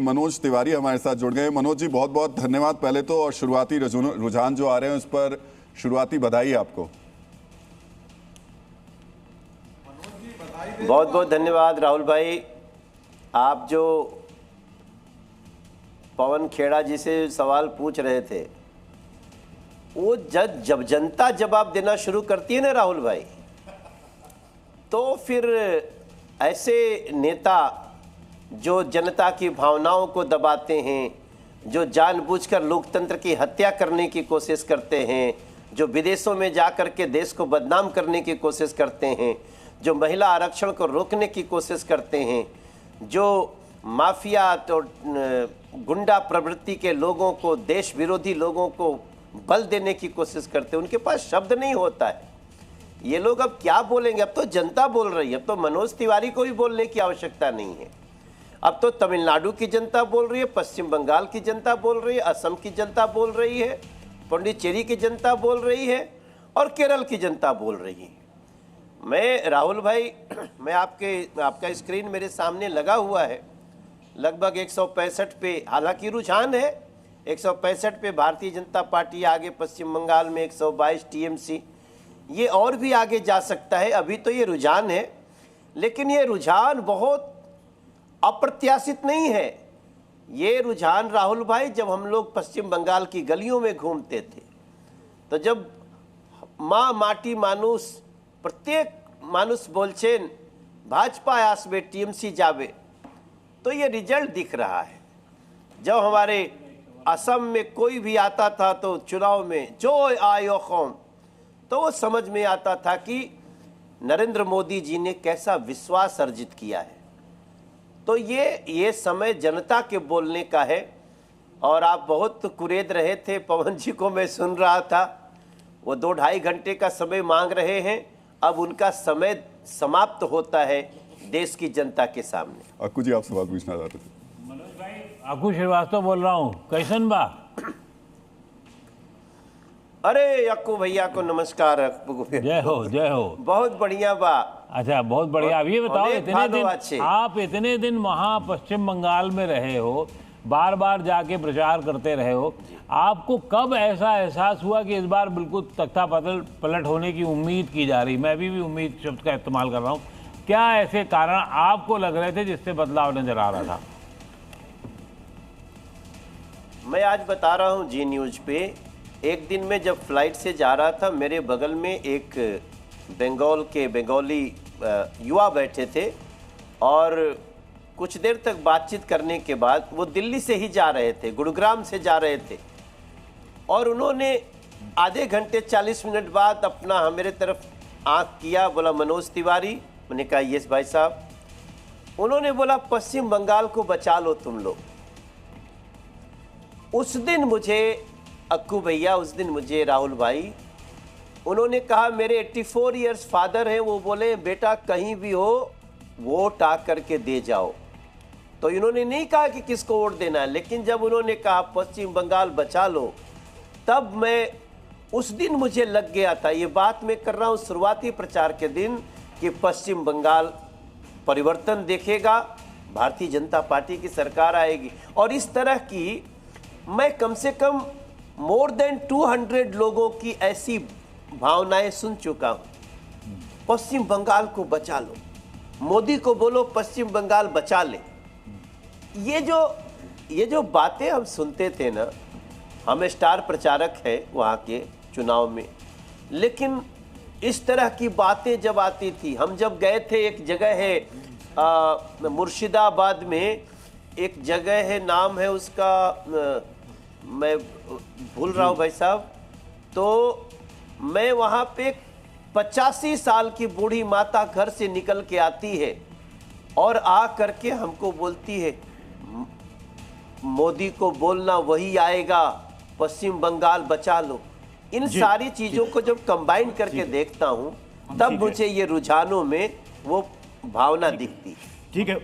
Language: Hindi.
मनोज तिवारी हमारे साथ जुड़ गए। मनोज जी, बहुत बहुत धन्यवाद पहले तो, और शुरुआती रुझान जो आ रहे हैं उस पर शुरुआती बधाई आपको। बहुत बहुत धन्यवाद राहुल भाई। आप जो पवन खेड़ा जी से सवाल पूछ रहे थे, वो जब जनता जवाब देना शुरू करती है ना राहुल भाई, तो फिर ऐसे नेता जो जनता की भावनाओं को दबाते हैं, जो जानबूझकर लोकतंत्र की हत्या करने की कोशिश करते हैं, जो विदेशों में जाकर के देश को बदनाम करने की कोशिश करते हैं, जो महिला आरक्षण को रोकने की कोशिश करते हैं, जो माफिया तो गुंडा प्रवृत्ति के लोगों को, देश विरोधी लोगों को बल देने की कोशिश करते हैं, उनके पास शब्द नहीं होता है। ये लोग अब क्या बोलेंगे? अब तो जनता बोल रही है, अब तो मनोज तिवारी को भी बोलने की आवश्यकता नहीं है। अब तो तमिलनाडु की जनता बोल रही है, पश्चिम बंगाल की जनता बोल रही है, असम की जनता बोल रही है, पुडुचेरी की जनता बोल रही है, और केरल की जनता बोल रही है। मैं राहुल भाई, मैं आपका स्क्रीन मेरे सामने लगा हुआ है, लगभग 165 पे, हालांकि रुझान है 165 पे भारतीय जनता पार्टी आगे, पश्चिम बंगाल में 122 टीएमसी, ये और भी आगे जा सकता है। अभी तो ये रुझान है, लेकिन ये रुझान बहुत अप्रत्याशित नहीं है। ये रुझान राहुल भाई, जब हम लोग पश्चिम बंगाल की गलियों में घूमते थे, तो जब माँ माटी मानुस, प्रत्येक मानुस बोलचेन भाजपा आसबे टीएमसी जावे, तो ये रिजल्ट दिख रहा है। जब हमारे असम में कोई भी आता था तो चुनाव में जो आयो कौम, तो वो समझ में आता था कि नरेंद्र मोदी जी ने कैसा विश्वास अर्जित किया है। तो ये समय जनता के बोलने का है। और आप बहुत कुरेद रहे थे, पवन जी को मैं सुन रहा था, वो 2-2.5 घंटे का समय मांग रहे हैं। अब उनका समय समाप्त होता है देश की जनता के सामने। अक्कू जी, आप सवाल पूछना चाहते थे। मनोज भाई, अक्कू श्रीवास्तव बोल रहा हूँ, कैसन बा? अरे अक्कू भैया को नमस्कार। अक्कू, जय हो जय हो। बहुत बढ़िया बा। अच्छा, बहुत बढ़िया। अब ये बताओ, आप इतने दिन वहाँ पश्चिम बंगाल में रहे हो, बार बार जाके प्रचार करते रहे हो, आपको कब ऐसा एहसास हुआ कि इस बार बिल्कुल तख्ता पलट होने की उम्मीद की जा रही? मैं भी उम्मीद शब्द का इस्तेमाल कर रहा हूँ। क्या ऐसे कारण आपको लग रहे थे जिससे बदलाव नजर आ रहा था? मैं आज बता रहा हूँ जी न्यूज पे, एक दिन में जब फ्लाइट से जा रहा था, मेरे बगल में एक बंगाली युवा बैठे थे, और कुछ देर तक बातचीत करने के बाद वो दिल्ली से ही जा रहे थे, गुरुग्राम से जा रहे थे, और उन्होंने आधे घंटे 40 मिनट बाद अपना मेरे तरफ आंख किया, बोला मनोज तिवारी। मैंने कहा यस भाई साहब। उन्होंने बोला पश्चिम बंगाल को बचा लो तुम लोग। उस दिन मुझे अक्कू भैया, उस दिन मुझे राहुल भाई, उन्होंने कहा, मेरे 84 इयर्स फादर हैं, वो बोले बेटा कहीं भी हो वोट आ करके दे जाओ। तो इन्होंने नहीं कहा कि किसको वोट देना है, लेकिन जब उन्होंने कहा पश्चिम बंगाल बचा लो, तब मैं, उस दिन मुझे लग गया था, ये बात मैं कर रहा हूँ शुरुआती प्रचार के दिन, कि पश्चिम बंगाल परिवर्तन देखेगा, भारतीय जनता पार्टी की सरकार आएगी। और इस तरह की मैं कम से कम मोर देन 200 लोगों की ऐसी भावनाएं सुन चुका हूं। पश्चिम बंगाल को बचा लो, मोदी को बोलो पश्चिम बंगाल बचा ले। ये जो बातें हम सुनते थे ना, हम स्टार प्रचारक है वहाँ के चुनाव में, लेकिन इस तरह की बातें जब आती थी, हम जब गए थे, एक जगह है मुर्शिदाबाद में, एक जगह है, नाम है उसका, मैं भूल रहा हूँ भाई साहब, तो मैं वहाँ पे 85 साल की बूढ़ी माता घर से निकल के आती है और आ करके हमको बोलती है, मोदी को बोलना वही आएगा, पश्चिम बंगाल बचा लो। इन सारी चीजों को जब कंबाइन करके देखता हूं, तब मुझे ये रुझानों में वो भावना दिखती है। ठीक है।